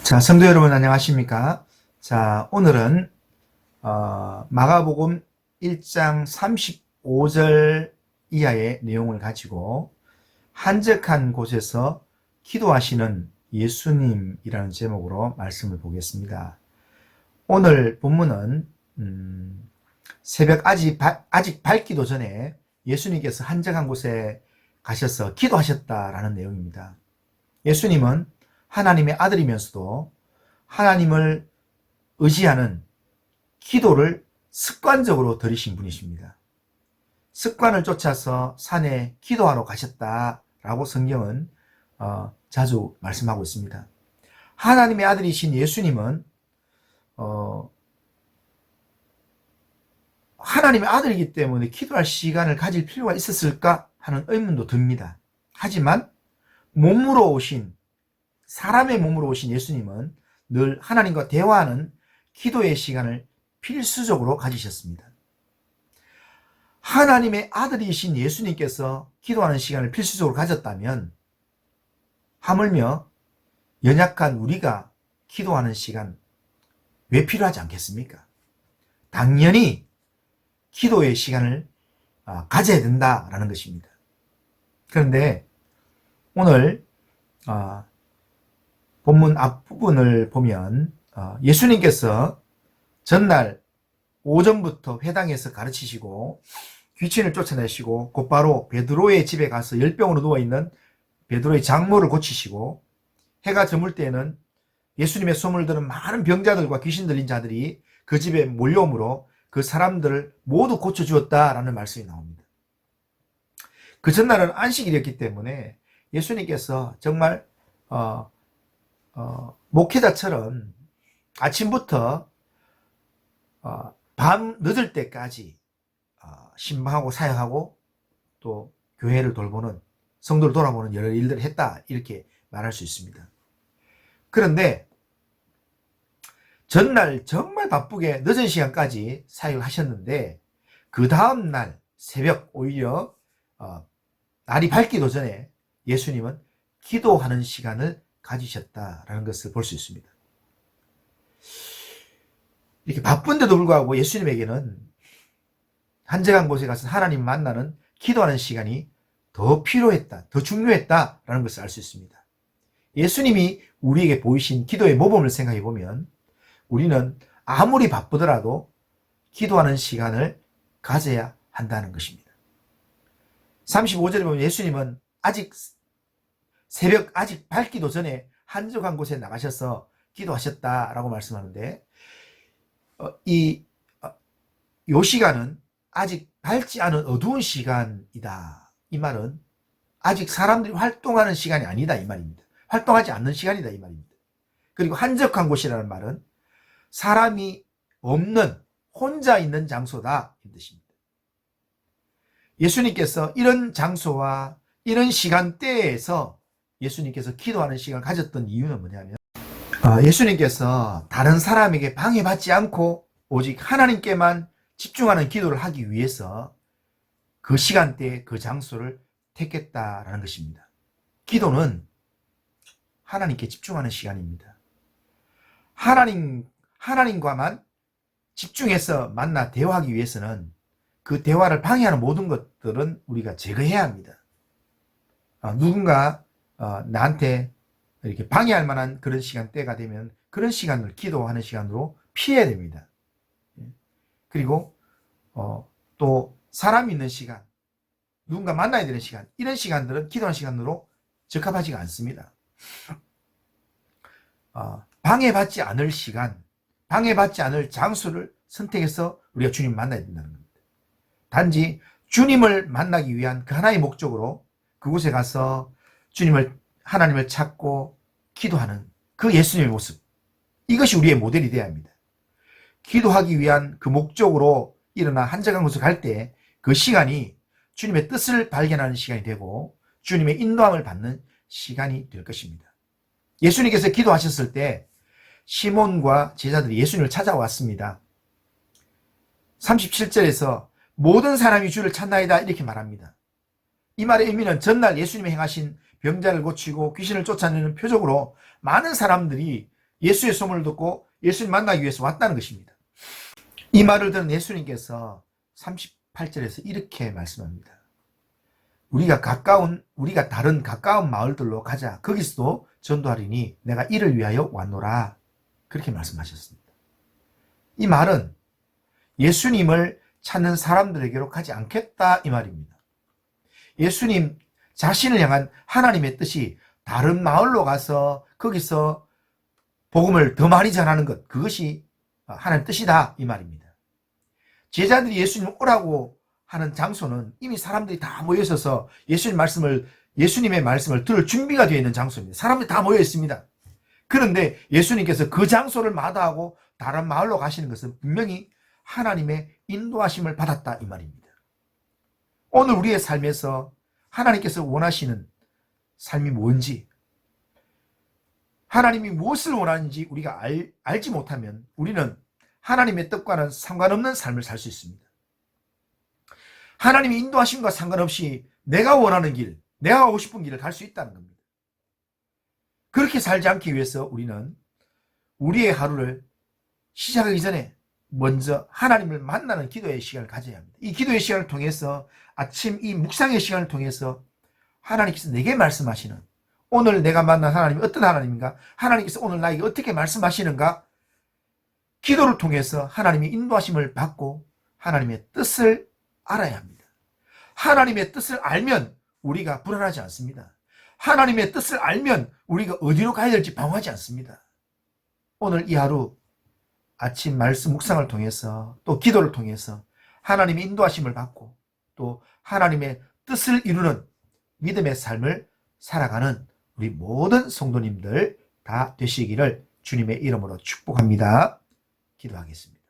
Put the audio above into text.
자, 성도 여러분 안녕하십니까? 자, 오늘은 마가복음 1장 35절 이하의 내용을 가지고 한적한 곳에서 기도하시는 예수님이라는 제목으로 말씀을 보겠습니다. 오늘 본문은 새벽 아직 밝기도 전에 예수님께서 한적한 곳에 가셔서 기도하셨다라는 내용입니다. 예수님은 하나님의 아들이면서도 하나님을 의지하는 기도를 습관적으로 드리신 분이십니다. 습관을 쫓아서 산에 기도하러 가셨다라고 성경은 자주 말씀하고 있습니다. 하나님의 아들이신 예수님은 하나님의 아들이기 때문에 기도할 시간을 가질 필요가 있었을까 하는 의문도 듭니다. 하지만 사람의 몸으로 오신 예수님은 늘 하나님과 대화하는 기도의 시간을 필수적으로 가지셨습니다. 하나님의 아들이신 예수님께서 기도하는 시간을 필수적으로 가졌다면 하물며 연약한 우리가 기도하는 시간 왜 필요하지 않겠습니까? 당연히 기도의 시간을 가져야 된다라는 것입니다. 그런데 오늘 본문 앞부분을 보면 예수님께서 전날 오전부터 회당에서 가르치시고 귀신을 쫓아내시고 곧바로 베드로의 집에 가서 열병으로 누워있는 베드로의 장모를 고치시고 해가 저물 때에는 예수님의 소문을 들은 많은 병자들과 귀신 들린 자들이 그 집에 몰려오므로 그 사람들을 모두 고쳐주었다라는 말씀이 나옵니다. 그 전날은 안식일이었기 때문에 예수님께서 정말 목회자처럼 아침부터 밤 늦을 때까지 신방하고 사역하고 또 교회를 돌보는 성도를 돌아보는 여러 일들을 했다 이렇게 말할 수 있습니다. 그런데 전날 정말 바쁘게 늦은 시간까지 사역을 하셨는데 그 다음날 새벽 오히려 날이 밝기도 전에 예수님은 기도하는 시간을 가지셨다라는 것을 볼 수 있습니다. 이렇게 바쁜데도 불구하고 예수님에게는 한적한 곳에 가서 하나님 만나는 기도하는 시간이 더 필요했다, 더 중요했다라는 것을 알 수 있습니다. 예수님이 우리에게 보이신 기도의 모범을 생각해 보면 우리는 아무리 바쁘더라도 기도하는 시간을 가져야 한다는 것입니다. 35절에 보면 예수님은 새벽 아직 밝기도 전에 한적한 곳에 나가셔서 기도하셨다라고 말씀하는데 요 시간은 아직 밝지 않은 어두운 시간이다. 이 말은 아직 사람들이 활동하는 시간이 아니다 이 말입니다. 활동하지 않는 시간이다 이 말입니다. 그리고 한적한 곳이라는 말은 사람이 없는 혼자 있는 장소다 이 뜻입니다. 예수님께서 이런 장소와 이런 시간대에서 예수님께서 기도하는 시간을 가졌던 이유는 뭐냐면 예수님께서 다른 사람에게 방해받지 않고 오직 하나님께만 집중하는 기도를 하기 위해서 그 시간대에 그 장소를 택했다라는 것입니다. 기도는 하나님께 집중하는 시간입니다. 하나님과만 집중해서 만나 대화하기 위해서는 그 대화를 방해하는 모든 것들은 우리가 제거해야 합니다. 누군가 나한테 이렇게 방해할 만한 그런 시간대가 되면 그런 시간을 기도하는 시간으로 피해야 됩니다. 그리고 또 사람이 있는 시간, 누군가 만나야 되는 시간, 이런 시간들은 기도하는 시간으로 적합하지가 않습니다. 방해받지 않을 시간, 방해받지 않을 장소를 선택해서 우리가 주님을 만나야 된다는 겁니다. 단지 주님을 만나기 위한 그 하나의 목적으로 그곳에 가서 하나님을 찾고 기도하는 그 예수님의 모습, 이것이 우리의 모델이 되어야 합니다. 기도하기 위한 그 목적으로 일어나 한적한 곳을 갈 때 그 시간이 주님의 뜻을 발견하는 시간이 되고 주님의 인도함을 받는 시간이 될 것입니다. 예수님께서 기도하셨을 때 시몬과 제자들이 예수님을 찾아왔습니다. 37절에서 모든 사람이 주를 찾나이다 이렇게 말합니다. 이 말의 의미는 전날 예수님이 행하신 병자를 고치고 귀신을 쫓아내는 표적으로 많은 사람들이 예수의 소문을 듣고 예수님 만나기 위해서 왔다는 것입니다. 이 말을 들은 예수님께서 38절에서 이렇게 말씀합니다. 우리가 다른 가까운 마을들로 가자. 거기서도 전도하리니 내가 이를 위하여 왔노라. 그렇게 말씀하셨습니다. 이 말은 예수님을 찾는 사람들에게로 가지 않겠다 이 말입니다. 예수님 자신을 향한 하나님의 뜻이 다른 마을로 가서 거기서 복음을 더 많이 전하는 것, 그것이 하나님의 뜻이다 이 말입니다. 제자들이 예수님 오라고 하는 장소는 이미 사람들이 다 모여 있어서 예수님의 말씀을 들을 준비가 되어 있는 장소입니다. 사람들이 다 모여 있습니다. 그런데 예수님께서 그 장소를 마다하고 다른 마을로 가시는 것은 분명히 하나님의 인도하심을 받았다 이 말입니다. 오늘 우리의 삶에서 하나님께서 원하시는 삶이 뭔지, 하나님이 무엇을 원하는지 우리가 알지 못하면 우리는 하나님의 뜻과는 상관없는 삶을 살 수 있습니다. 하나님의 인도하심과 상관없이 내가 원하는 길, 내가 가고 싶은 길을 갈 수 있다는 겁니다. 그렇게 살지 않기 위해서 우리는 우리의 하루를 시작하기 전에 먼저 하나님을 만나는 기도의 시간을 가져야 합니다. 이 기도의 시간을 통해서 아침 이 묵상의 시간을 통해서 하나님께서 내게 말씀하시는, 오늘 내가 만난 하나님이 어떤 하나님인가, 하나님께서 오늘 나에게 어떻게 말씀하시는가, 기도를 통해서 하나님의 인도하심을 받고 하나님의 뜻을 알아야 합니다. 하나님의 뜻을 알면 우리가 불안하지 않습니다. 하나님의 뜻을 알면 우리가 어디로 가야 될지 방황하지 않습니다. 오늘 이 하루 아침 말씀 묵상을 통해서 또 기도를 통해서 하나님의 인도하심을 받고 또 하나님의 뜻을 이루는 믿음의 삶을 살아가는 우리 모든 성도님들 다 되시기를 주님의 이름으로 축복합니다. 기도하겠습니다.